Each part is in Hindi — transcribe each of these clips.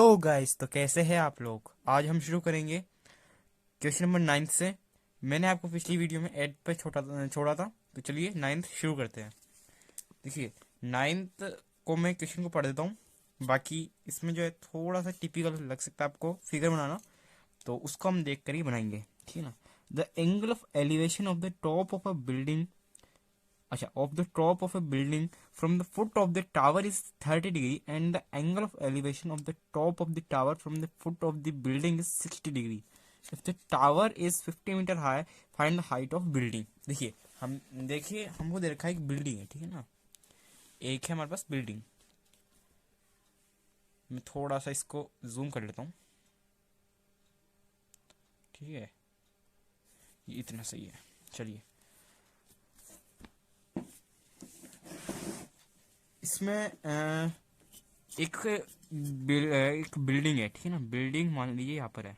हेलो गाइस, तो कैसे हैं आप लोग। आज हम शुरू करेंगे क्वेश्चन नंबर 9 से। मैंने आपको पिछली वीडियो में एड पे छोड़ा था, तो चलिए 9 शुरू करते हैं। देखिए, 9 को मैं क्वेश्चन को पढ़ देता हूँ। बाकी इसमें जो है थोड़ा सा टिपिकल लग सकता है आपको फिगर बनाना, तो उसको हम देख कर ही बनाएंगे, ठीक है ना। The angle of elevation of the top of a building, अच्छा, of the top of a building from the foot of the tower is 30 degree and the angle of elevation of the top of the tower from the foot of the building is 60 degree. If the tower is 50 metre high, find the height of building. देखिए हमको दे रखा है एक बिल्डिंग है, ठीक है ना। एक है हमारे पास बिल्डिंग। मैं थोड़ा सा इसको जूम कर लेता हूँ, ठीक है। ये इतना सही है। चलिए, इसमें एक बिल्डिंग है, ठीक है ना। बिल्डिंग मान लीजिए यहाँ पर है।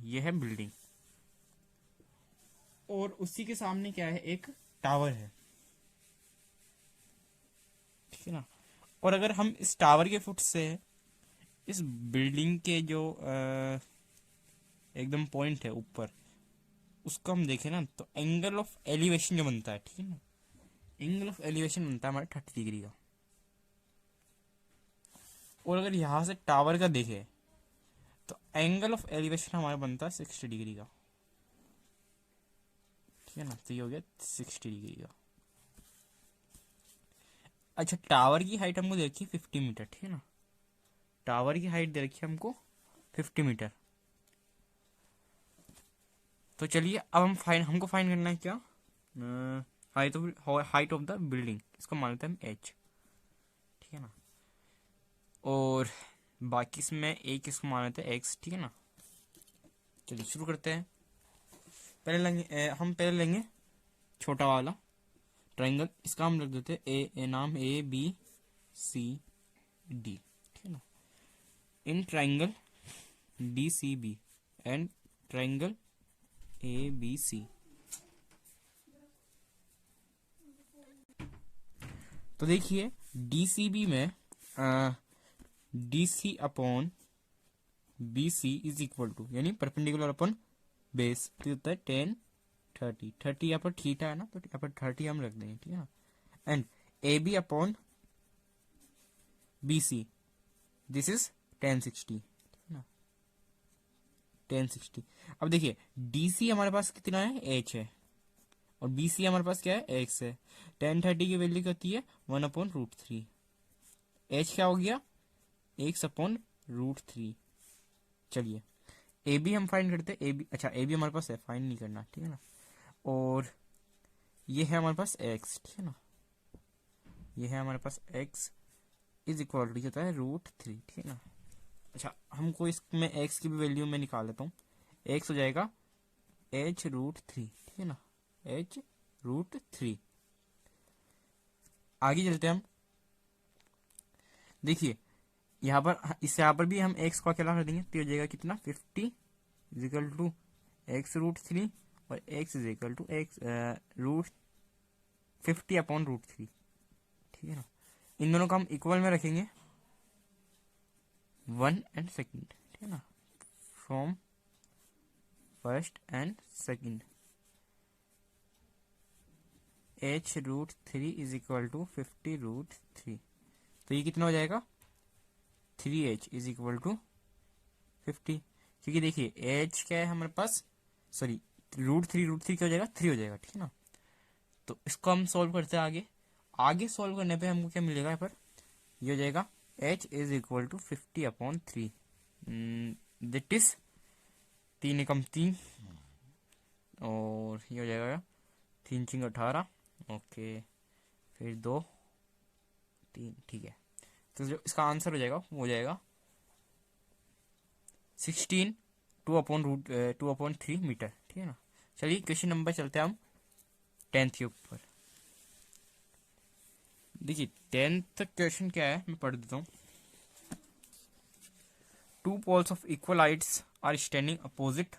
ये है बिल्डिंग, और उसी के सामने क्या है, एक टावर है, ठीक है ना। और अगर हम इस टावर के फुट से इस बिल्डिंग के जो एकदम पॉइंट है ऊपर, उसको हम देखें ना, तो एंगल ऑफ एलिवेशन जो बनता है, ठीक है ना, एंगल ऑफ एलिवेशन बनता है हमारे 30 डिग्री का। और अगर यहाँ से टावर का देखे तो एंगल ऑफ एलिवेशन हमारा बनता है 60 डिग्री का, ठीक है ना। तो ये हो गया 60 डिग्री का। अच्छा, टावर की हाइट हमको दे रखी है 50 मीटर, ठीक है ना। टावर की हाइट दे रखी है हमको 50 मीटर। तो चलिए, अब हमको फाइन करना है क्या, हाइट ऑफ द बिल्डिंग। इसको मान लेते हैं हम एच, ठीक है ना। और बाकी इसमें एक इसको मान लेते हैं एक्स, ठीक है ना। चलिए शुरू करते हैं। हम पहले लेंगे छोटा वाला ट्राइंगल। इसका हम रख देते हैं नाम ABCD, ठीक है ना। In triangle DCB and triangle ABC। तो देखिए, DCB में DC upon BC is equal to, यानी परपेंडिकुलर अपॉन बेस, तो होता है 10 30 30। यहाँ पर थीटा है ना, तो यहाँ पर 30 हम रख देंगे, ठीक है ना। And AB upon BC, this is 1060, 1060। अब देखिए, DC हमारे पास कितना है, H है, और BC हमारे पास क्या है, X है। 1030 की वैल्यू क्या होती है, 1/√3। H क्या हो गया, X/√3। चलिए, AB हम फाइंड करते हैं। AB, अच्छा, AB हमारे पास है, फाइंड नहीं करना, ठीक है ना। और ये है हमारे पास X, ठीक है ना। ये है हमारे पास X इज इक्वल टू होता है √3, ठीक है ना। अच्छा, हमको इसमें X की भी वैल्यू में निकाल लेता हूँ। X हो जाएगा H√3, ठीक है ना, H√3। आगे चलते हैं हम। देखिए, यहाँ पर भी हम X को अकेला कर देंगे, तो हो जाएगा कितना, 50 इज इक्वल टू X√3, और X इज इक्वल टू √50/√3, ठीक है ना। इन दोनों को हम इक्वल में रखेंगे, 1 एंड सेकंड, ठीक है ना, from first and second. H√3 is equal to 50√3, तो ये कितना हो जाएगा, 3H इज इक्वल टू 50। क्योंकि देखिए, H क्या है हमारे पास, सॉरी, √3 क्या हो जाएगा, 3 हो जाएगा, ठीक है ना। तो इसको हम सॉल्व करते हैं आगे। आगे सॉल्व करने पे हमको क्या मिलेगा, यहाँ पर ये हो जाएगा H is equal to 50/3, that is 3 एकम 3, और ये हो जाएगा 3 चिंग 18, ओके, फिर 2 3, ठीक है। तो जो इसका आंसर हो जाएगा वो हो जाएगा 16 2/3 मीटर, ठीक है ना। चलिए, क्वेश्चन नंबर चलते हैं हम 10th के ऊपर। देखिए, 10th क्वेश्चन क्या है, मैं पढ़ देता हूँ। Two poles of equal heights are standing opposite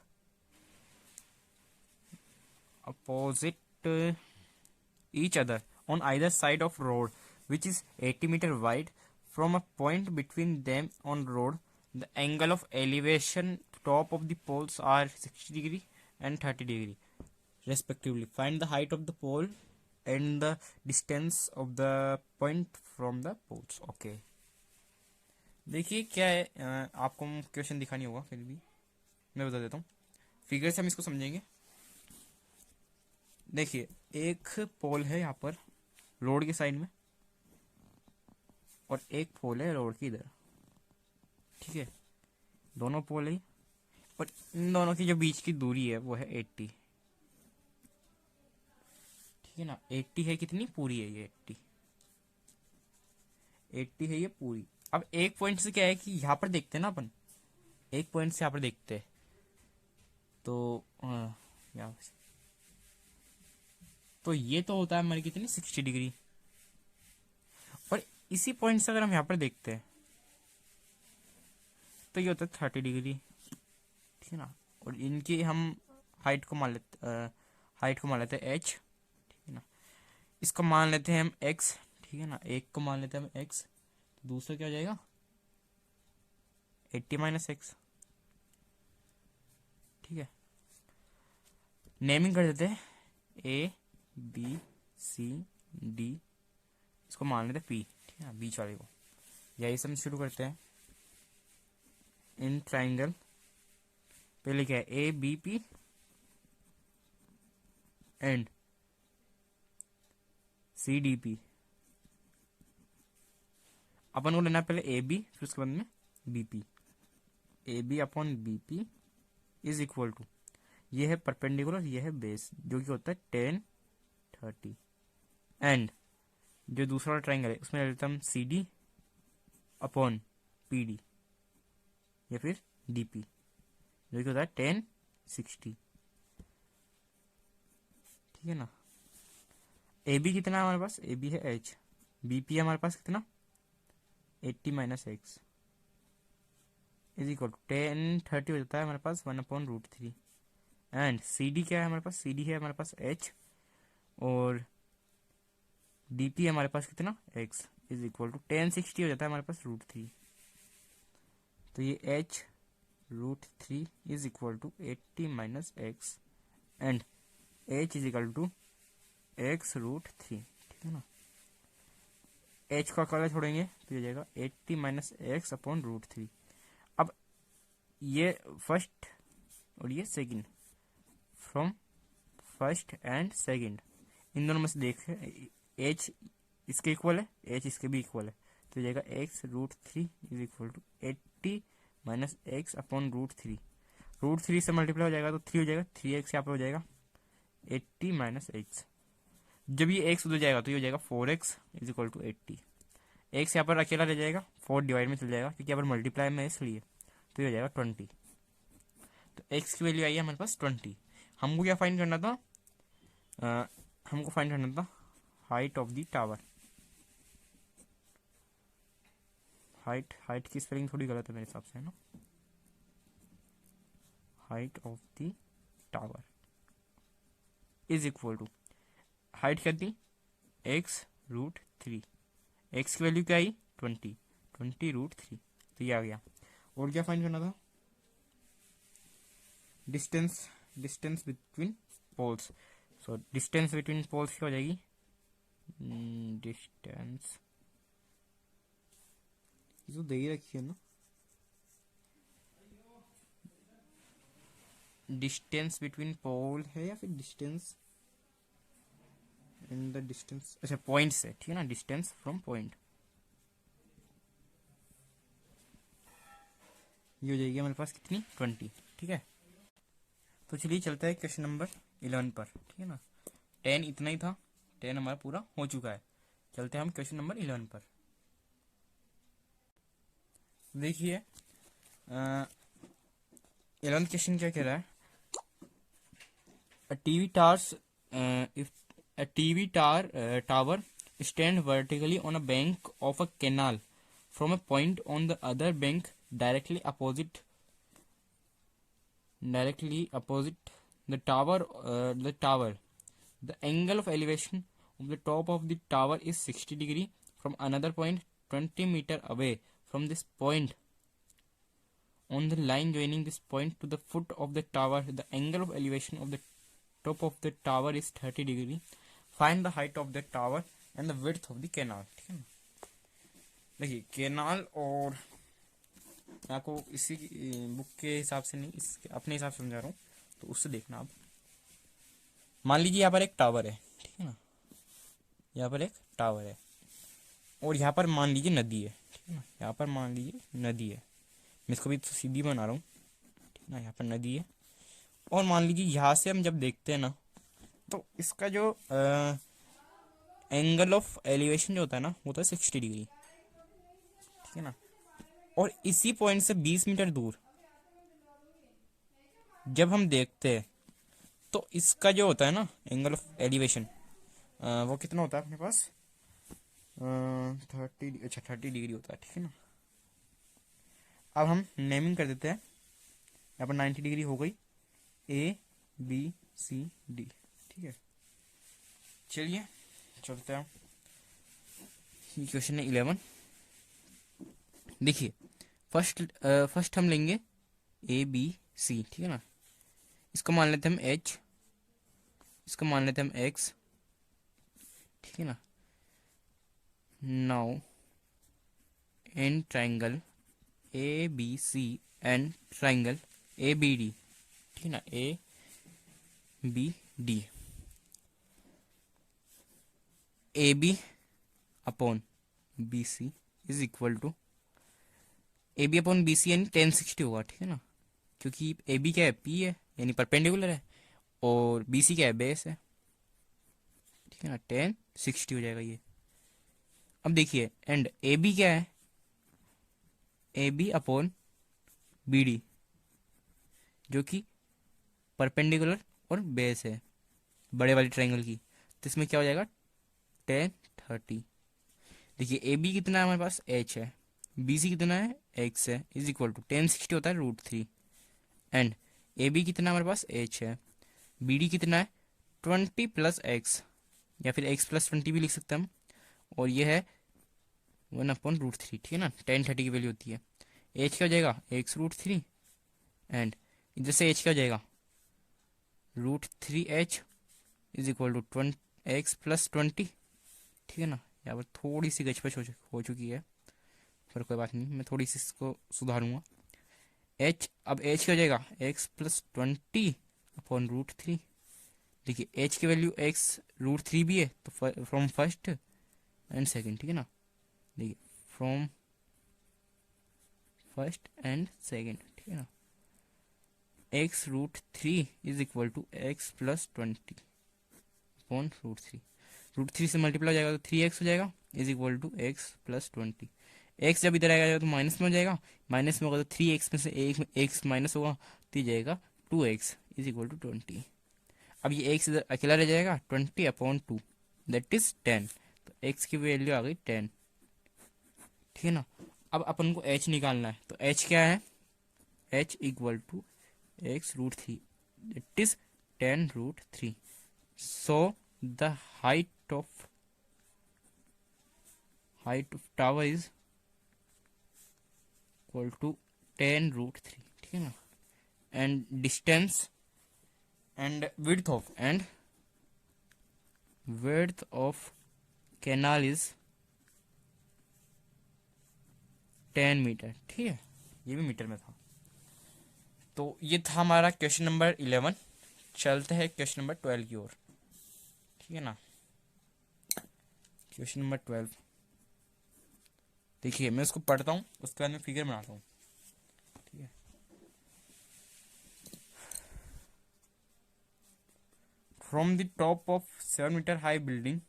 each other on either side of road which is 80 meter wide. from a point between them on road, the angle of elevation top of the poles are 60 degree and 30 degree respectively. Find the height of the pole and the distance of the point from the poles. Okay, देखिए क्या है, आपको क्वेश्चन दिखा नहीं होगा, फिर भी मैं बता देता हूँ, फिगर से हम इसको समझेंगे। देखिए एक पोल है यहाँ पर रोड के साइड में, और एक पोल है रोड की इधर, ठीक है, दोनों पोल है, और इन दोनों की जो बीच की दूरी है वो है 80, ठीक है ना। 80 है, कितनी पूरी है ये, 80 है ये पूरी। अब एक पॉइंट से क्या है कि यहाँ पर देखते हैं ना अपन, एक पॉइंट से यहाँ पर देखते हैं तो यहाँ तो ये तो होता है हमारी कितनी 60 डिग्री, और इसी पॉइंट से अगर हम यहाँ पर देखते हैं तो ये होता है 30 डिग्री, ठीक है ना। और इनकी हम हाइट को मान लेते हैं h, ठीक है ना। इसको मान लेते हैं हम x, ठीक है ना, एक को मान लेते हैं हम x, तो दूसरा क्या हो जाएगा 80 माइनस एक्स, ठीक है। नेमिंग कर देते हैं a b c d, इसको मान लेते हैं p, ठीक है, बीच वाले को। यही से हम शुरू करते हैं। इन ट्राइंगल पहले क्या है A B P and C D P, अपन को लेना पहले ए बी, फिर उसके बाद में B P. A B upon B P is equal to, ये है परपेंडिकुलर, ये है बेस, जो कि होता है 10 30, एंड जो दूसरा वाला ट्राइंगल है उसमें ले लेते हम C D upon P D, या फिर डी पी, जो कि होता है 10 60, ठीक है ना। ए बी कितना है हमारे पास, ए बी है एच, बी पी हमारे पास कितना 80 minus X is equal to 10 30 हो जाता है हमारे पास 1/√3, एंड सी डी क्या है हमारे पास, सी डी है हमारे पास एच, और डी पी हमारे पास कितना एक्स इज इक्वल टू 10 60 हो जाता है हमारे पास √3, तो ये h √3 is equal to 80 minus X, and h is equal to x √3, ठीक है ना। h का कलर छोड़ेंगे तो ये जाएगा 80 माइनस एक्स अपॉन √3। अब ये फर्स्ट और ये second, from first and second, इन दोनों में से देख h इसके इक्वल है, h इसके भी इक्वल है, तो जाएगा x √3 is equal to 80 minus X upon √3। √3 से मल्टीप्लाई हो जाएगा तो 3 हो जाएगा, 3x यहाँ पर हो जाएगा 80 माइनस एक्स। जब ये x उधर जाएगा तो ये हो जाएगा 4x is equal to 80। x यहाँ पर अकेला रह जाएगा, 4 डिवाइड में चल जाएगा क्योंकि यहाँ पर मल्टीप्लाई में इसलिए, तो ये हो जाएगा 20। तो x की वैल्यू आई है हमारे पास 20। हमको क्या फाइंड करना था, हमको फाइंड करना था height of the tower. Height की स्पेलिंग थोड़ी गलत है मेरे हिसाब से, है ना। Height of the tower is equal to, height क्या थी x √3, x की वैल्यू क्या आई 20 √3, तो ये आ गया। और क्या फाइंड करना था, distance between poles. So distance between poles क्या हो जाएगी, डिस्टेंस जो दे ही रखी है ना, डिस्टेंस बिटवीन पोल है या फिर डिस्टेंस इन द डिस्टेंस, अच्छा पॉइंट से, ठीक है ना, डिस्टेंस फ्रॉम पॉइंट, ये हो जाएगी हमारे पास कितनी 20, ठीक है। तो चलिए चलता है क्वेश्चन नंबर 11 पर, ठीक है ना। 10 इतना ही था, 10 हमारा पूरा हो चुका है। चलते हैं हम क्वेश्चन नंबर 11 पर। देखिए 11th क्वेश्चन क्या कह रहा है, if a TV tower stand vertically on a bank of a canal from a point on the other bank directly opposite the tower. The angle of elevation of the top of the tower is 60 degree from another point 20 meter away from this point on the line joining this point to the foot of the tower, the angle of elevation of the top of the tower is 30 degree. Find the height of the tower and the width of the canal. ठीक है ना। देखिए केनाल, और मैं आपको इसी बुक के हिसाब से नहीं, इस अपने हिसाब से समझा रहा हूँ, तो उससे देखना आप। मान लीजिए यहाँ पर एक टावर है, ठीक है ना, यहाँ पर एक टावर है, और यहाँ पर मान लीजिए नदी है, ठीक है ना, यहाँ पर मान लीजिए नदी है, मैं इसको भी तो सीधी बना रहा हूँ, ठीक है ना, यहाँ पर नदी है, और मान लीजिए यहाँ से हम जब देखते हैं ना, तो इसका जो एंगल ऑफ एलिवेशन जो होता है ना, वो होता है 60 डिग्री, ठीक है ना, और इसी पॉइंट से 20 मीटर दूर जब हम देखते हैं तो इसका जो होता है ना एंगल ऑफ एलिवेशन, वो कितना होता है अपने पास, 30, अच्छा 30 डिग्री होता है, ठीक है ना। अब हम नेमिंग कर देते हैं, यहाँ पर 90 डिग्री हो गई, ABCD, ठीक है। चलिए चलते हैं, क्वेश्चन है 11। देखिए फर्स्ट हम लेंगे ABC, ठीक है ना, इसको मान लेते हैं हम H, इसको मान लेते हैं हम X, ठीक है ना। Now in triangle ABC and triangle ABD, ठीक है ना, ABD, AB upon BC is equal to AB upon BC यानी 1060 होगा, ठीक है ना, क्योंकि AB क्या है, P है, यानी परपेंडिकुलर है, और BC क्या है, बेस है, ठीक है ना, 1060 हो जाएगा ये। अब देखिए एंड AB क्या है, AB अपॉन BD जो कि परपेंडिकुलर और बेस है बड़े वाली ट्रायंगल की, तो इसमें क्या हो जाएगा 1030। देखिए AB कितना है हमारे पास, H है, BC कितना है, X है, इज इक्वल टू 1060 होता है √3, एंड AB कितना हमारे पास, H है, BD कितना है 20 + X, या फिर X + 20 भी लिख सकते हैं हम, और ये है 1/√3, ठीक है ना, 1030 की वैल्यू होती है। H क्या हो जाएगा, X√3, एंड इधर से H क्या हो जाएगा, √3H is equal to X + 20, ठीक है ना। यहाँ पर थोड़ी सी गचपच हो चुकी है, पर कोई बात नहीं, मैं थोड़ी सी इसको सुधारूंगा। अब H क्या हो जाएगा, X + 20 अपॉन √3। देखिए H की वैल्यू X√3 भी है, तो फ्रॉम फर्स्ट एंड सेकंड, ठीक है ना, देखिए फ्रॉम फर्स्ट एंड सेकंड, ठीक है ना, X√3 is equal to X + 20 upon √3। √3 से मल्टीप्लाई हो जाएगा तो 3X हो जाएगा, is equal to X + 20। X जब इधर आएगा तो माइनस में हो जाएगा, माइनस में होगा तो 3X में से एक X माइनस होगा, तो ये जाएगा 2X इज इक्वल टू 20। अब ये X इधर अकेला रह जाएगा, 20 अपॉन 2 दैट इज 10, तो X की वैल्यू आ गई 10, ठीक है ना। अब अपन को H निकालना है, तो H क्या है, H equal to X√3 that is 10√3। So the height of tower is equal to 10√3, ठीक है ना, and distance and width of canal is 10 metre, ठीक है, ये भी मीटर में था। तो ये था हमारा क्वेश्चन नंबर 11। चलते हैं क्वेश्चन नंबर 12 की ओर, ठीक है ना। क्वेश्चन नंबर 12, देखिए मैं इसको पढ़ता हूँ, उसके बाद में फिगर बनाता हूँ, ठीक है। From the top of 7 metre high building,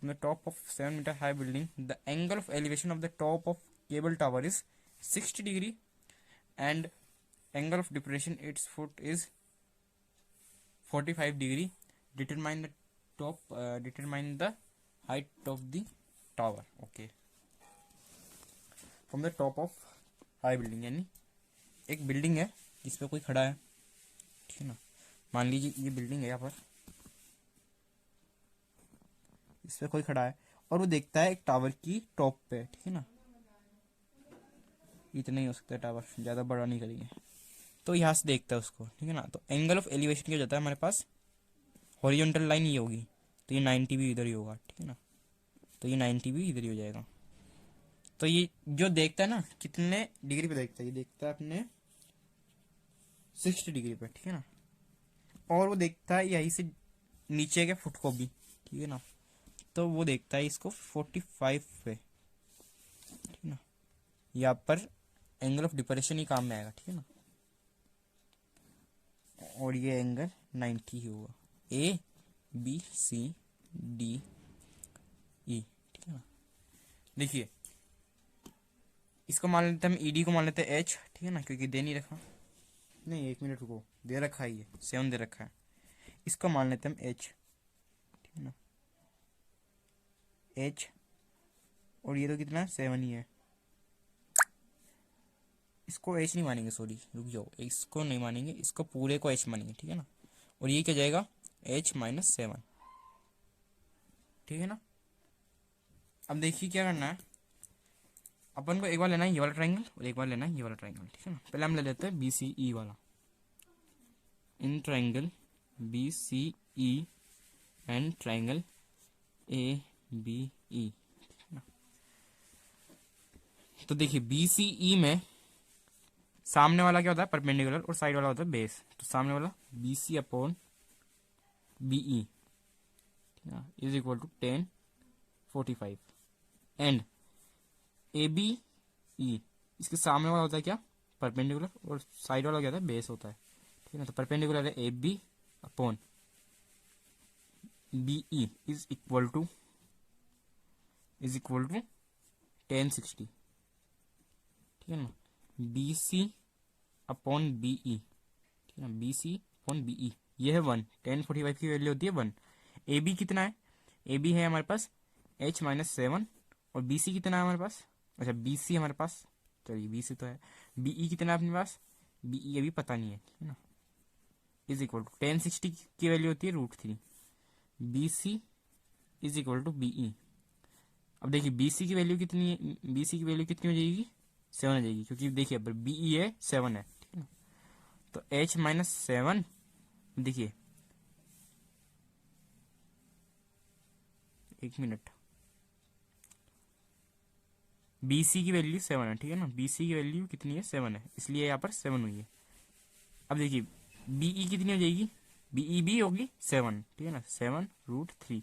from the top of 7 meter high building, the angle of elevation of the top of cable tower is 60 degree and angle of depression its foot is 45 degree. Determine the height of the tower. Okay, from the top of high building यानी एक बिल्डिंग है जिसपे कोई खड़ा है, ठीक है ना, मान लीजिए ये बिल्डिंग है, यहाँ पर इस पे कोई खड़ा है, और वो देखता है एक टावर की टॉप पे, ठीक है ना। इतना ही हो सकता है टावर, ज़्यादा बड़ा नहीं करेंगे। तो यहाँ से देखता है उसको, ठीक है ना। तो एंगल ऑफ एलिवेशन क्या हो जाता है हमारे पास, हॉरिजॉन्टल लाइन ये होगी, तो ये 90 भी इधर ही होगा, ठीक है ना। तो ये 90 भी इधर ही हो जाएगा। तो ये जो देखता है ना कितने डिग्री पे देखता है, ये देखता है अपने 60 डिग्री पे, ठीक है ना। और वो देखता है यहीं से नीचे के फुट को भी, ठीक है ना। तो वो देखता है इसको 45 पे, ठीक है ना। यहाँ पर एंगल ऑफ डिप्रेशन ही काम में आएगा, ठीक है ना। और ये एंगल 90 ही होगा, ए बी सी डी ई, ठीक है ना। देखिए इसको मान लेते हैं हम, ईडी को मान लेते हैं एच, ठीक है ना, क्योंकि दे नहीं रखा, नहीं 1 मिनट रुको, दे रखा है, ये 7 दे रखा है। इसको मान लेते हैं हम एच, ठीक है ना, एच। और ये तो कितना है, 7 ही है। इसको एच नहीं मानेंगे, सॉरी रुक जाओ, इसको नहीं मानेंगे, इसको पूरे को एच मानेंगे, ठीक है ना। और ये क्या जाएगा, H-7, ठीक है ना। अब देखिए क्या करना है, अपन को एक बार लेना है ये वाला ट्रायंगल और एक बार लेना है ये वाला ट्रायंगल, ठीक है ना। पहले हम ले लेते हैं BCE वाला, in triangle BCE and triangle ABE। तो देखिए BCE में सामने वाला क्या होता है, परपेंडिकुलर, और साइड वाला होता है बेस। तो सामने वाला BC/BE is equal to 1045 and ABE, इसके सामने वाला होता है क्या, परपेंडिकुलर, और साइड वाला क्या होता है, बेस होता है, ठीक है ना। तो परपेंडिकुलर है AB/BE इज इक्वल टू 1060, ठीक है ना। BC/BE, ठीक है ना, BC/BE ये है 1, 1045 की वैल्यू होती है 1। AB कितना है, AB है हमारे पास H-7, और BC कितना है हमारे पास, अच्छा BC हमारे पास, चलिए BC तो है। BE कितना है अपने पास, BE अभी पता नहीं है, ठीक है ना। इज इक्वल टू 1060 की वैल्यू होती है √3, BC is equal to BE। अब देखिए BC की वैल्यू कितनी है, BC की वैल्यू कितनी हो जाएगी, 7 हो जाएगी, क्योंकि देखिए अब BE है 7 है, ठीक है ना। तो H-7, देखिए 1 मिनट, BC की वैल्यू 7 है, ठीक है ना। BC की वैल्यू कितनी है, 7 है, इसलिए यहाँ पर 7 हुई है। अब देखिए BE कितनी हो जाएगी, BE भी होगी 7, ठीक है ना, 7√3।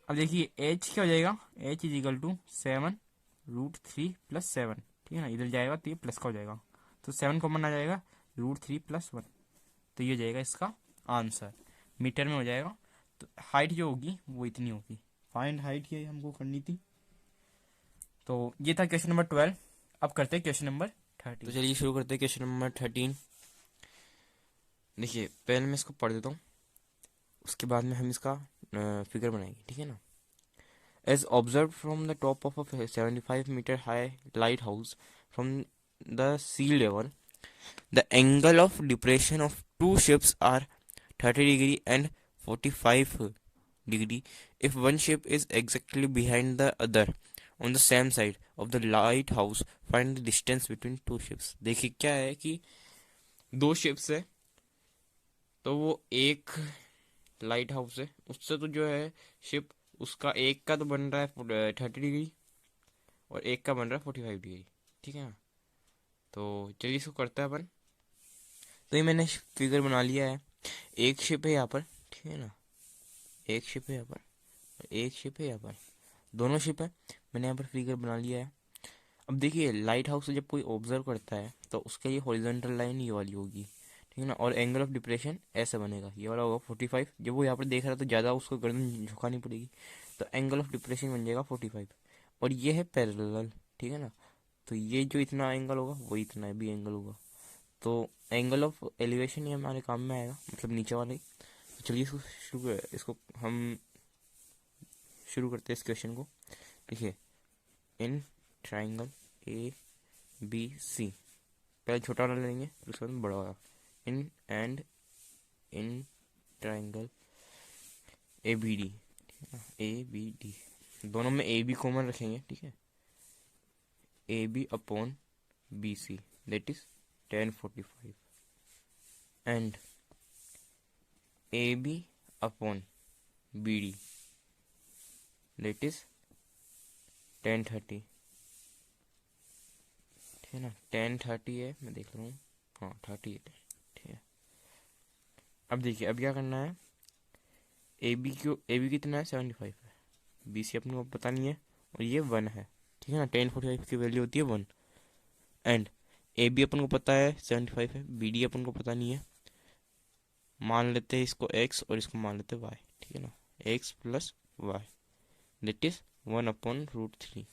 अब देखिए H क्या हो जाएगा, H इज इक्वल टू 7√3 + 7, ठीक है ना। इधर जाएगा तो ये प्लस का हो जाएगा, तो 7 कॉमन आ जाएगा, √3 + 1, तो ये जाएगा इसका आंसर, मीटर में हो जाएगा। तो हाइट जो होगी वो इतनी होगी, फाइंड हाइट ये हमको करनी थी। तो ये था क्वेश्चन नंबर 12। अब करते हैं क्वेश्चन नंबर 13। तो चलिए शुरू करते हैं क्वेश्चन नंबर 13। देखिए पहले मैं इसको पढ़ देता हूँ, उसके बाद में हम इसका फिगर बनाएंगे, ठीक है ना। As observe from the top of a 75 metre high lighthouse from the sea level, the angle of depression of two ships are 30 degree and 45 degree if one ship is exactly behind the other on the same side of the lighthouse. Find the distance between two ships. देखिए क्या है कि दो शिप्स है, तो वो एक लाइट हाउस है, उससे तो जो है शिप, उसका एक का तो बन रहा है 30 डिग्री और एक का बन रहा है 45 डिग्री, ठीक है ना। तो चलिए इसको करते हैं अपन। तो ये मैंने फिगर बना लिया है, एक शिप है यहाँ पर, ठीक है ना, एक शिप है यहाँ पर, एक शिप है यहाँ पर, दोनों शिप है, मैंने यहाँ पर फिगर बना लिया है। अब देखिए लाइट हाउस से जब कोई ऑब्जर्व करता है तो उसके लिए हॉरिजॉन्टल लाइन ये वाली होगी, ठीक है ना, और एंगल ऑफ डिप्रेशन ऐसा बनेगा, ये वाला होगा 45। जब वो यहाँ पर देख रहा है तो ज़्यादा उसको गर्दन झुकानी पड़ेगी, तो एंगल ऑफ डिप्रेशन बन जाएगा 45, और ये है पैरेलल, ठीक है ना। तो ये जो इतना एंगल होगा वो इतना भी एंगल होगा, तो एंगल ऑफ एलिवेशन ये हमारे काम में आएगा, मतलब नीचे वाले। तो चलिए इसको हम शुरू करते हैं इस क्वेश्चन को। देखिए इन ट्राइंगल ABC, पहले छोटा वाला लेंगे फिर उसके बाद बड़ा वाला, इन ट्राइंगल ABD, ABD, दोनों में ए बी कॉमन रखेंगे, ठीक है, A B upon B C that is 1045 and A B upon B D that is 1030, ठीक है ना, 1030 है, मैं देख रहा हूँ, हाँ 38 है, ठीक है। अब देखिए अब क्या करना है, ए बी कितना है 75 है, बी सी अपने को पता नहीं है और ये 1 है, ठीक है ना, 1045 की वैल्यू होती है 1 एंड ए बी अपन को पता है 75 है, बी डी अपन को पता नहीं है, मान लेते हैं इसको x और इसको मान लेते हैं y, ठीक है ना, x plus Y that is 1/√3।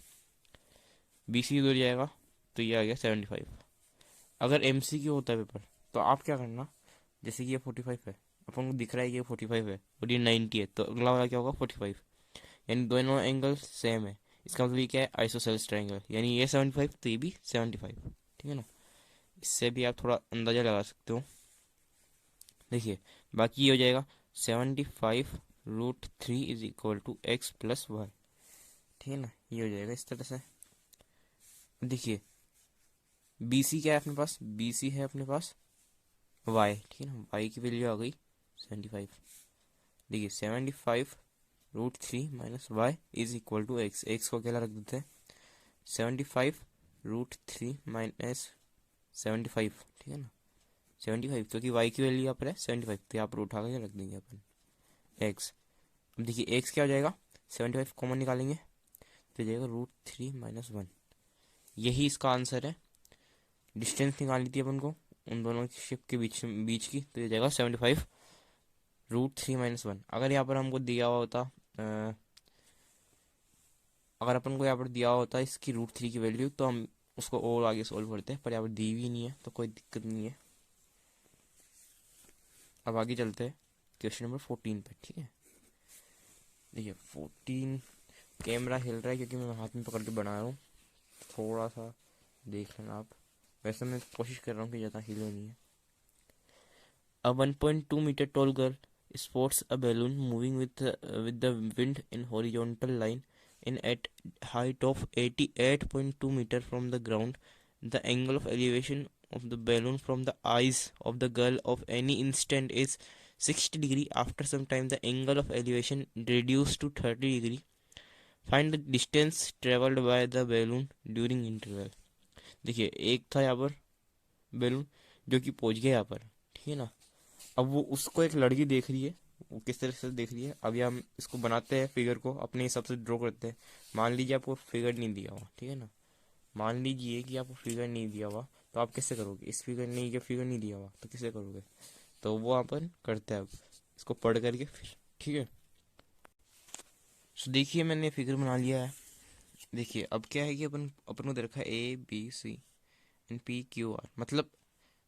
B C उधर जाएगा तो ये आ गया 75। अगर एम सी क्यू होता है पेपर तो आप क्या करना, जैसे कि ये 45 है, अपन को दिख रहा है कि ये 45 है और ये 90 है, तो अगला वाला क्या होगा 45, यानी दोनों एंगल सेम है, इसका मतलब ये क्या है आइसोसेलेस ट्रायंगल, यानी ये 75 तो ये भी 75, ठीक है ना। इससे भी आप थोड़ा अंदाजा लगा सकते हो। देखिए बाकी ये हो जाएगा 75√3 is equal to X plus Y, ठीक है ना, ये हो जाएगा इस तरह से। देखिए बी सी क्या है अपने पास, बी सी है अपने पास वाई, ठीक है ना, वाई की वैल्यू आ गई 75। देखिए 75√3 minus Y is equal to X, X को अकेला रख देते हैं, 75√3 माइनस 75, ठीक है ना, 75 क्योंकि वाई की वैल्यू यहाँ पर है 75, तो यहाँ पर उठा कर रख देंगे अपन एक्स। अब देखिए एक्स क्या हो जाएगा, 75 कॉमन निकालेंगे तो जाएगा √3 माइनस 1, यही इसका आंसर है। डिस्टेंस निकालनी थी अपन को उन दोनों की शिप के बीच की, तो ये जाएगा 75√3 माइनस 1। अगर यहाँ पर हमको दिया हुआ होता अगर अपन को यहाँ पर दिया हुआ होता इसकी √3 की वैल्यू, तो हम उसको और आगे सोल्व करते हैं, पर यहाँ पर दी हुई नहीं है तो कोई दिक्कत नहीं है। अब आगे चलते हैं क्वेश्चन नंबर 14 पे, ठीक है। देखिए 14, कैमरा हिल रहा है क्योंकि मैं हाथ में पकड़ के बना रहा हूँ, थोड़ा सा देख लेना आप, वैसे मैं कोशिश कर रहा हूँ कि ज़्यादा हिले नहीं है। A 1.2 meter tall girl spots a balloon moving with the wind in horizontal line in at height of 88.2 meter from the ground. The angle of elevation of the balloon from the eyes of the girl of any instant is 60 degree. After some time, the angle of elevation reduced to 30 degree. Find the distance traveled by the balloon during interval. देखिए एक था यहाँ पर बैलून जो कि पहुंच गया यहाँ पर, ठीक है ना। अब वो उसको एक लड़की देख रही है, वो किस तरह से देख रही है, अभी हम इसको बनाते हैं, फिगर को अपने हिसाब से ड्रॉ करते हैं। मान लीजिए आपको फिगर नहीं दिया हुआ, ठीक है ना, मान लीजिए कि आपको फिगर नहीं दिया हुआ, तो आप कैसे करोगे, इस फिगर नहीं, जब फिगर नहीं दिया हुआ तो कैसे करोगे, तो वो अपन करते हैं अब इसको पढ़ करके फिर, ठीक है। सो देखिए मैंने फिगर बना लिया है। देखिए अब क्या है कि अपन अपन को दे रखा है A B C and P Q R, मतलब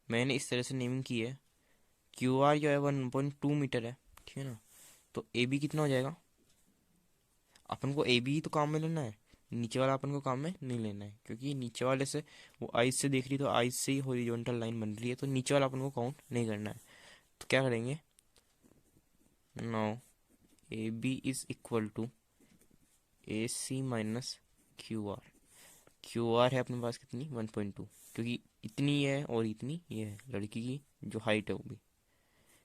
मैंने इस तरह से नेमिंग की है। क्यू आर जो है 1.2 मीटर है, ठीक है ना, तो ए बी कितना हो जाएगा, अपन को ए बी ही तो काम में लेना है, नीचे वाला अपन को काम में नहीं लेना है, क्योंकि नीचे वाले से वो आइस से देख रही तो आइस से ही हॉरिजॉन्टल लाइन बन रही है, तो नीचे वाला अपन को काउंट नहीं करना है। तो क्या करेंगे, now A B is equal to A C minus Q R. Q R है अपने पास कितनी 1.2, क्योंकि इतनी है और इतनी ये है लड़की की जो हाइट है वो भी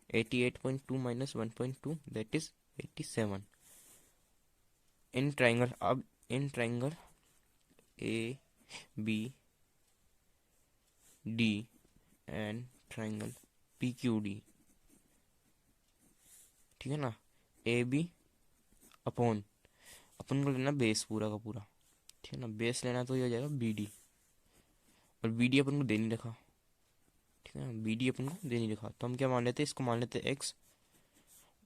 88.2 minus 1.2 that is 87। In triangle, अब in triangle A B D and triangle P Q D, ठीक है ना, ए बी अपॉन, अपन को लेना बेस पूरा का पूरा, ठीक है ना, बेस लेना तो ये हो जाएगा बी डी, और बी डी अपन को दे नहीं रखा, ठीक है ना, बी डी अपन को दे नहीं रखा, तो हम क्या मान लेते हैं, इसको मान लेते हैं एक्स,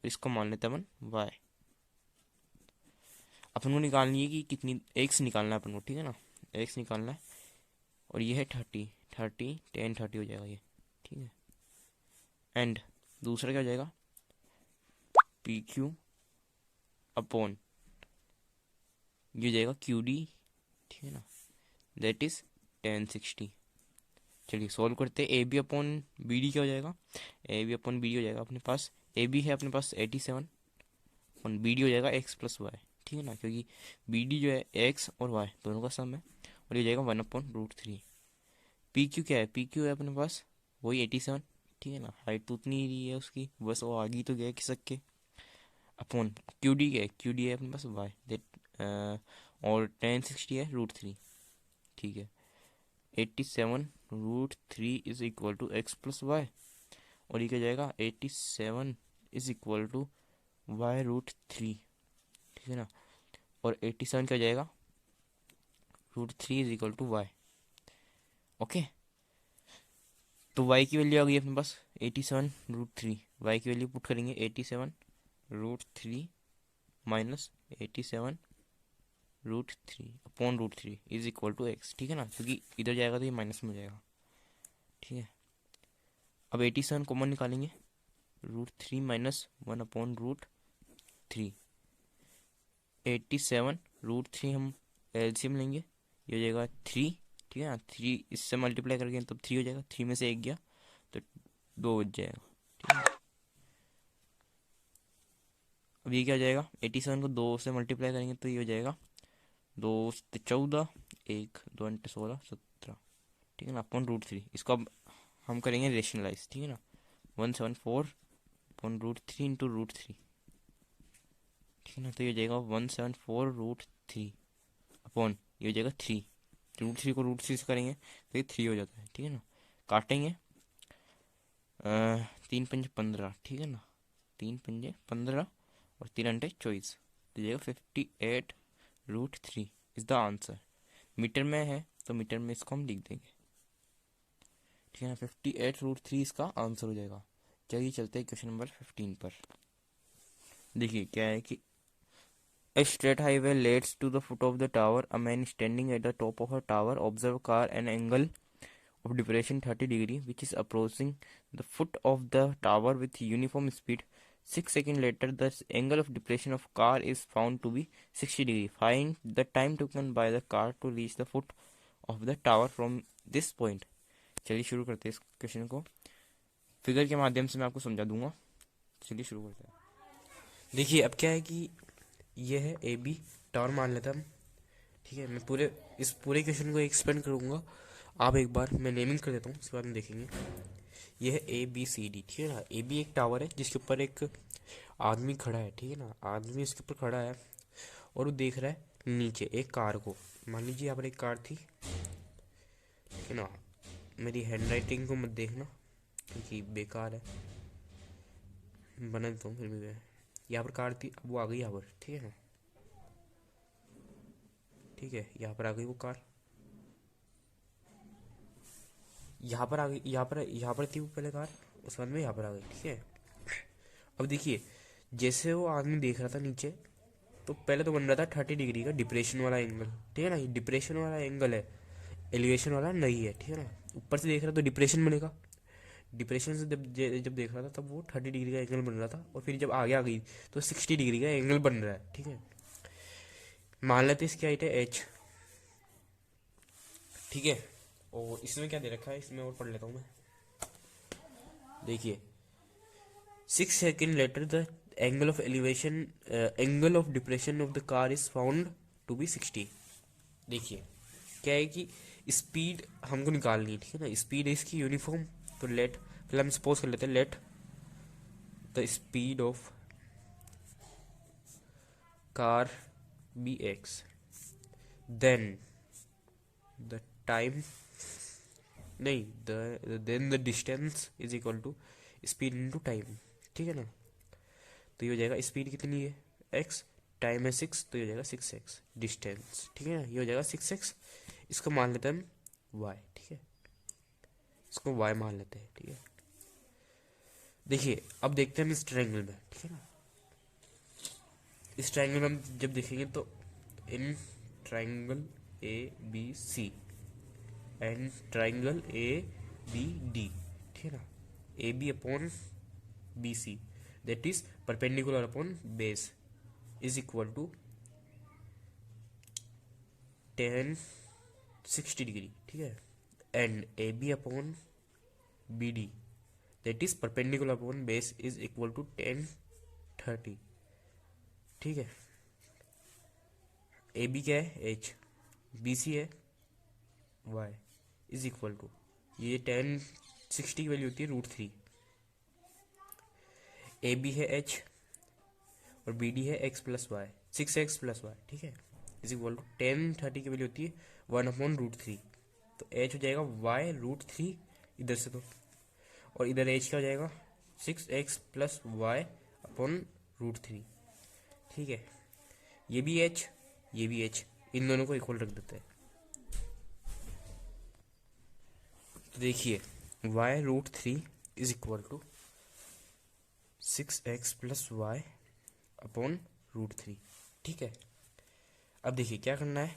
इसको मान लेते हैं अपन वाई। अपन को निकालनी है कि कितनी एक्स निकालना है अपन को, ठीक है ना, एक्स निकालना है, और ये है 1030 हो जाएगा ये, ठीक है। एंड दूसरा क्या हो जाएगा पी क्यू अपॉन, ये हो जाएगा क्यू डी, ठीक है ना, दैट इज 1060। चलिए सॉल्व करते हैं, A B upon B D क्या हो जाएगा, A B upon B D हो जाएगा अपने पास, ए बी है अपने पास 87 और बी डी हो जाएगा एक्स प्लस वाई, ठीक है ना, क्योंकि बी डी जो है एक्स और वाई दोनों का सम है, और ये जाएगा 1/√3। पी क्यू क्या है, पी क्यू है अपने पास वही 87, ठीक है ना, हाइट तो उतनी ही रही है उसकी, बस वो आगे तो गया खिसक के। अपॉन क्यू डी क्या है, क्यू डी है अपने पास वाई दैट, और 1060 है √3, ठीक है। 87√3 is equal to X plus Y, और ये क्या जाएगा 87 इज इक्वल टू y√3, ठीक है ना, और 87 क्या जाएगा √3 is equal to Y. Okay, तो y की वैल्यू आ गई अपने पास 87√3, y की वैल्यू पुट करेंगे 87√3 minus 87√3 upon √3 is equal to X, ठीक है ना, क्योंकि इधर जाएगा तो ये माइनस में हो जाएगा, ठीक है। अब 87 कॉमन निकालेंगे, √3 माइनस 1/√3, 87√3 हम एलसीएम लेंगे, ये हो जाएगा 3, ठीक है ना, 3 इससे मल्टीप्लाई करके तब 3 हो जाएगा, 3 में से 1 गया तो 2 बच जाएगा, ठीक है। अब ये क्या हो जाएगा, 87 को 2 से मल्टीप्लाई करेंगे तो ये हो जाएगा 2 से 14, 1 2 अंटे 16 17, ठीक है ना, अपॉन √3। इसको अब हम करेंगे रेशनलाइज, ठीक है ना, 174/√3 इंटू √3, ठीक है ना, तो ये हो जाएगा 174√3 अपॉन ये हो जाएगा 3, √3 को √3 से करेंगे तो ये 3 हो जाता है, ठीक है ना। काटेंगे 3 पंजे 15, ठीक है ना, 3 पंजे 15 और 3 अंटे 24, तो जाएगा 58√3 इज द आंसर। मीटर में है तो मीटर में इसको हम लिख देंगे, ठीक है ना, 58√3 इसका आंसर हो जाएगा। चलिए चलते हैं क्वेश्चन नंबर 15 पर। देखिए क्या है कि a straight highway leads to the foot of the tower. A man standing at the top of a tower observe car an angle of depression 30 degree which is approaching the foot of the tower with uniform speed. 6 seconds later the angle of depression of car is found to be 60 degree. Find the time taken by the car to reach the foot of the tower from this point. चलिए शुरू करते हैं इस क्वेश्चन को, फिगर के माध्यम से मैं आपको समझा दूंगा। चलिए शुरू करते हैं। देखिए अब क्या है कि ये है ए बी, टावर मान लेता हम, ठीक है। मैं इस पूरे क्वेश्चन को एक्सप्लेन करूंगा, आप एक बार मैं नेमिंग कर देता हूँ, उसके बाद में देखेंगे। ये है ए बी सी डी, ठीक है ना। ए बी एक टावर है जिसके ऊपर एक आदमी खड़ा है, ठीक है ना, आदमी इसके ऊपर खड़ा है और वो देख रहा है नीचे एक कार को। मान लीजिए यहाँ पर एक कार थी, ठीक है ना, मेरी हैंड राइटिंग को मत देखना क्योंकि बेकार है, बना देता हूँ फिर भी। यहाँ पर कार थी, अब वो आ गई यहाँ पर, ठीक है ना, ठीक है, यहाँ पर आ गई वो कार, यहाँ पर आ गई, यहाँ पर थी वो पहले कार, उसके बाद में यहाँ पर आ गई, ठीक है। अब देखिए जैसे वो आदमी देख रहा था नीचे, तो पहले तो बन रहा था 30 डिग्री का डिप्रेशन वाला एंगल, ठीक है ना, ये डिप्रेशन वाला एंगल है, एलिवेशन वाला नहीं है, ठीक है ना। ऊपर से देख रहा तो डिप्रेशन बनेगा, डिप्रेशन से जब देख रहा था तब वो 30 डिग्री का एंगल बन रहा था, और फिर जब आगे आ गई तो 60 डिग्री का एंगल बन रहा है, ठीक है। मान लेते इसकी हाइट है h, ठीक है। और इसमें क्या दे रखा है, इसमें और पढ़ लेता हूँ मैं। देखिए 6 second later the angle of elevation, angle of depression of the car is found to be 60। देखिए क्या है कि स्पीड हमको निकालनी है, ठीक है ना, स्पीड है इसकी यूनिफॉर्म, तो लेट पहले हम सपोज कर लेते हैं, let the speed of car be x, then the time, नहीं then the distance is equal to speed into time, ठीक है ना। तो ये हो जाएगा स्पीड कितनी है x, टाइम है 6, तो ये हो जाएगा 6x डिस्टेंस, ठीक है ना, ये हो जाएगा 6x। इसको मान लेते हैं हम y, ठीक है, इसको y मान लेते हैं, ठीक है। देखिए अब देखते हैं हम इस ट्रायंगल में, ठीक है ना, इस ट्रायंगल में हम जब देखेंगे तो in triangle A B C and triangle A B D, ठीक है ना, A B upon B C that is perpendicular upon base is equal to 1060 degree, ठीक है, and A B upon B D that is perpendicular upon base is equal to 1030, ठीक है। ए बी क्या है एच, बी सी है वाई, इज इक्वल टू, ये 1060 की वैल्यू होती है √3, ए बी है एच और बी डी है X plus Y, 6x plus Y, ठीक है, इज इक्वल टू 1030 की वैल्यू होती है 1/√3, तो एच हो जाएगा वाई √3 इधर से, तो और इधर एच क्या हो जाएगा 6x प्लस वाई अपॉन √3, ठीक है, ये भी एच ये भी एच, इन दोनों को इक्वल रख देते हैं। तो देखिए Y √3 is equal to 6x plus Y upon √3, ठीक है। अब देखिए क्या करना है,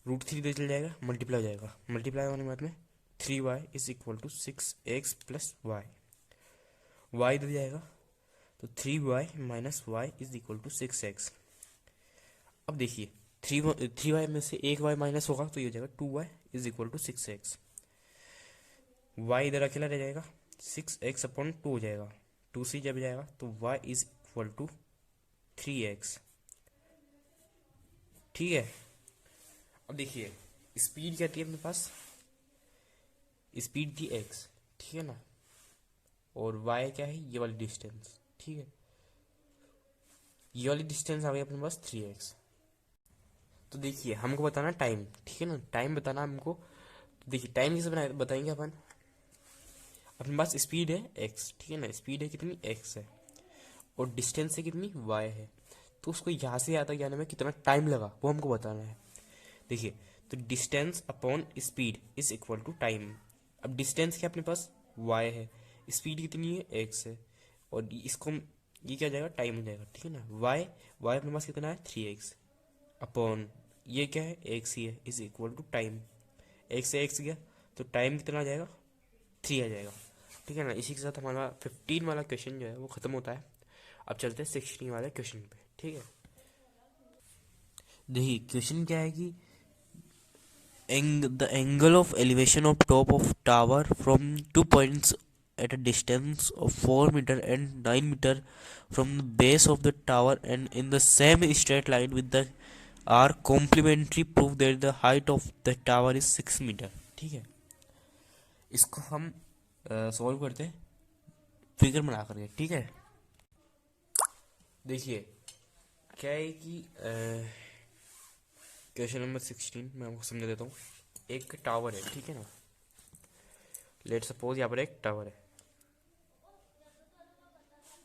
√3 इधर चल जाएगा, मल्टीप्लाई हो जाएगा, मल्टीप्लाई होने के बाद में 3y is equal to 6x plus Y, Y इधर जाएगा तो 3y minus Y is equal to 6x। अब देखिए 3y में से एक y माइनस होगा तो ये हो जाएगा 2y is equal to 6x, y इधर अकेला रह जाएगा, 6x अपॉन 2 हो जाएगा, 2 से जब जाएगा तो y is equal to 3x, ठीक है। अब देखिए स्पीड क्या थी अपने पास, स्पीड थी x, ठीक है ना, और y क्या है ये वाली डिस्टेंस, ठीक है, ये वाली डिस्टेंस आ गई अपने पास 3x। तो देखिए हमको बताना टाइम, ठीक है ना, टाइम बताना हमको, तो देखिए टाइम कैसे बताएंगे अपन, अपने पास स्पीड है x, ठीक है ना, स्पीड है कितनी x है और डिस्टेंस है कितनी y है, तो उसको यहाँ से यहाँ तक जाने में कितना टाइम लगा वो हमको बताना है। देखिए तो distance upon speed is equal to time, अब डिस्टेंस क्या अपने पास y है, स्पीड कितनी है x है, और इसको ये क्या हो जाएगा टाइम हो जाएगा, ठीक है ना, y अपने पास कितना है 3x अपॉन ये क्या है x ही है is equal to time, x से x गया तो टाइम कितना आ जाएगा 3 आ जाएगा, ठीक है ना। इसी के साथ हमारा 15 वाला क्वेश्चन जो है वो खत्म होता है। अब चलते हैं 16 वाले क्वेश्चन पे, ठीक है। देखिए क्वेश्चन क्या है कि the angle of elevation of top of tower from 2 points at a distance of 4 meter and 9 meter from the base of the tower and in the same straight line with the are complementary prove that the height of the tower is 6 meter, ठीक है। इसको हम सॉल्व करते हैं फिगर बना करके, ठीक है। देखिए क्या है कि क्वेश्चन नंबर 16 मैं आपको समझा देता हूँ। एक टावर है, ठीक है ना, लेट सपोज यहाँ पर एक टावर है,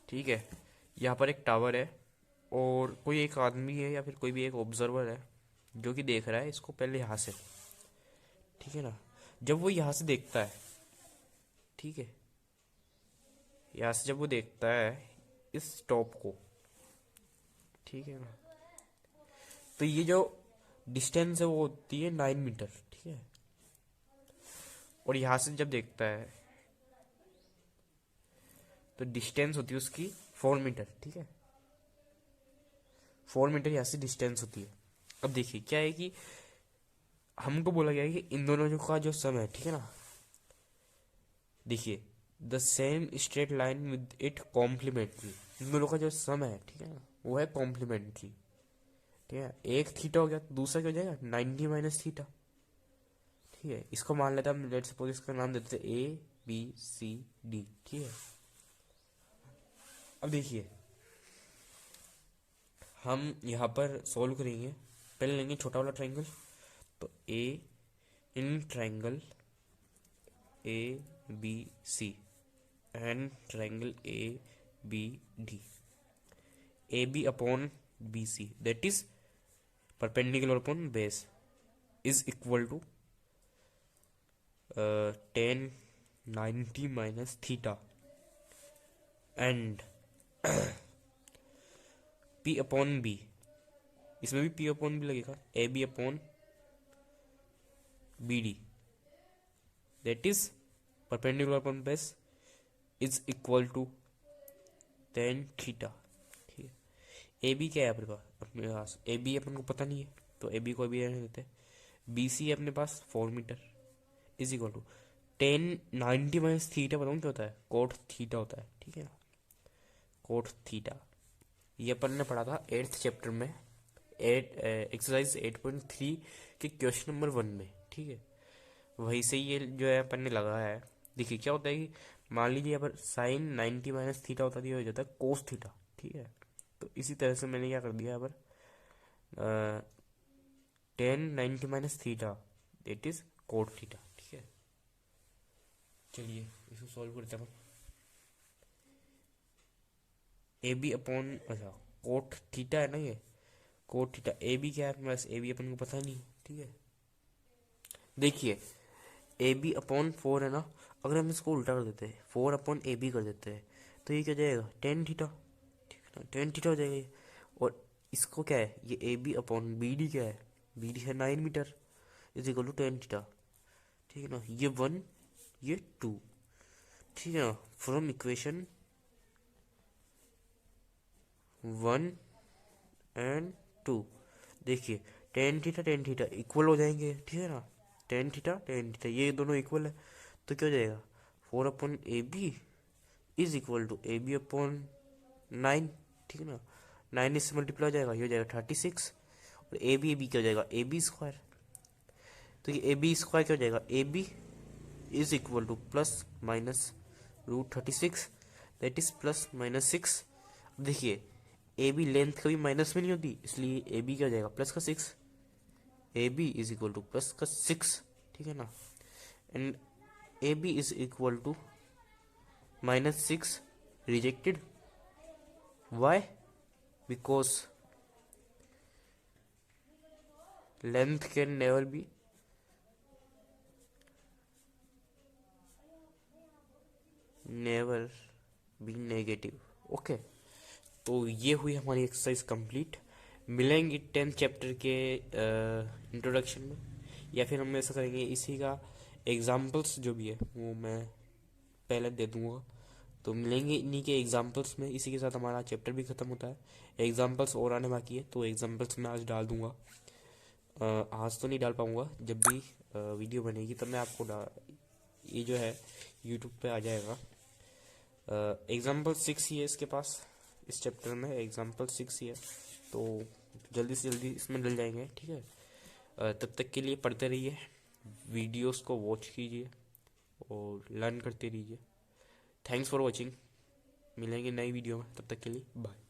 ठीक है, यहाँ पर एक टावर है और कोई एक आदमी है या फिर कोई भी एक ऑब्जर्वर है जो कि देख रहा है इसको पहले यहाँ से, ठीक है ना। जब वो यहाँ से देखता है, ठीक है, यहाँ से जब वो देखता है इस टॉप को, ठीक है ना, तो ये जो डिस्टेंस है वो होती है 9 मीटर, ठीक है, और यहाँ से जब देखता है तो डिस्टेंस होती है उसकी 4 मीटर, ठीक है, 4 मीटर यहाँ से डिस्टेंस होती है। अब देखिए क्या है कि हमको बोला गया है कि इन दोनों जो का जो सम है, ठीक है ना, देखिए the same straight line with it complementary, इन दोनों का जो सम है, ठीक है ना, वो है कॉम्प्लीमेंट्री, ठीक है। एक थीटा हो गया तो दूसरा क्या हो जाएगा 90 माइनस थीटा, ठीक है। इसको मान लेते हैं हम, लेट सपोज इसका नाम देते हैं ABCD, ठीक है। अब देखिए हम यहाँ पर सॉल्व करेंगे, पहले लेंगे छोटा वाला ट्रायंगल, तो A in triangle ABC and triangle ABD, AB upon BC that is perpendicular upon base is equal to 1090 minus theta and P upon B, इसमें भी P अपॉन B लगेगा, AB upon BD that is perpendicular upon base is equal to 10 theta, ठीक है। AB क्या है अपने पास AB अपन को पता नहीं है तो AB को भी रहने देते हैं, BC है अपने पास 4 metre is equal to 1090 minus theta, बताऊँ क्या होता है कोट थीटा होता है, ठीक है ना, कोट थीटा। ये अपन ने पढ़ा था 8th चैप्टर में, एक्सरसाइज 8.3 के क्वेश्चन नंबर 1 में, ठीक है। वहीं से ये जो है अपन ने लगा है। देखिए क्या होता है कि मान लीजिए यहाँ पर साइन 90 माइनस थीटा होता दिया हो जाता है कोस थीटा, ठीक है। तो इसी तरह से मैंने क्या कर दिया यहाँ पर, ten 90 minus theta that is cot theta, ठीक है। चलिए इसको सॉल्व करते हैं। ए बी अपॉन, अच्छा कोट थीटा है ना ये, कोट थीटा। ए बी क्या है, बस ए बी अपन को पता नहीं, ठीक है। देखिए ए बी अपॉन 4 है ना, अगर हम इसको उल्टा कर देते हैं 4 अपॉन ए बी कर देते हैं तो ये क्या हो जाएगा, टेन थीटा, ठीक है ना, टेन थीटा हो जाएगा ये। और इसको क्या है, ये A B upon B D क्या है, बी डी है 9 metre, is equal to tan theta, ठीक है ना। ये 1 ये 2, ठीक है ना। फ्रॉम इक्वेशन 1 एंड 2 देखिए टेन थीटा इक्वल हो जाएंगे, ठीक है ना। टेन थीटा ये दोनों इक्वल है, तो क्या हो जाएगा, 4 upon A B is equal to A B upon 9, ठीक है ना। 9 इससे मल्टीप्लाई हो जाएगा, ये हो जाएगा 36, और ए बी क्या हो जाएगा, ए बी स्क्वायर। तो ये ए बी स्क्वायर क्या हो जाएगा, A B is equal to plus minus √36 that is plus minus 6। देखिए ए बी लेंथ कभी माइनस में नहीं होती, इसलिए ए बी क्या हो जाएगा, प्लस का 6, A B is equal to plus का 6, ठीक है ना। And A B is equal to minus 6 rejected, why, because length can never be negative, okay. तो ये हुई हमारी एक्सरसाइज कंप्लीट। मिलेंगे 10th चैप्टर के इंट्रोडक्शन में, या फिर हम ऐसा करेंगे इसी का एग्जाम्पल्स जो भी है वो मैं पहले दे दूंगा। तो मिलेंगे इन्हीं के एग्जाम्पल्स में, इसी के साथ हमारा चैप्टर भी ख़त्म होता है। एग्जाम्पल्स और आने बाकी है, तो एग्जाम्पल्स मैं आज डाल दूंगा। आज तो नहीं डाल पाऊंगा, जब भी वीडियो बनेगी तब मैं आपको ये जो है यूट्यूब पे आ जाएगा। एग्जाम्पल 6 ही है इसके पास, इस चैप्टर में एग्जाम्पल 6 ही है, तो जल्दी से जल्दी इसमें डल जाएंगे, ठीक है। तब तक के लिए पढ़ते रहिए, वीडियोस को वॉच कीजिए और लर्न करते रहिए। थैंक्स फॉर वॉचिंग, मिलेंगे नई वीडियो में, तब तक के लिए बाय।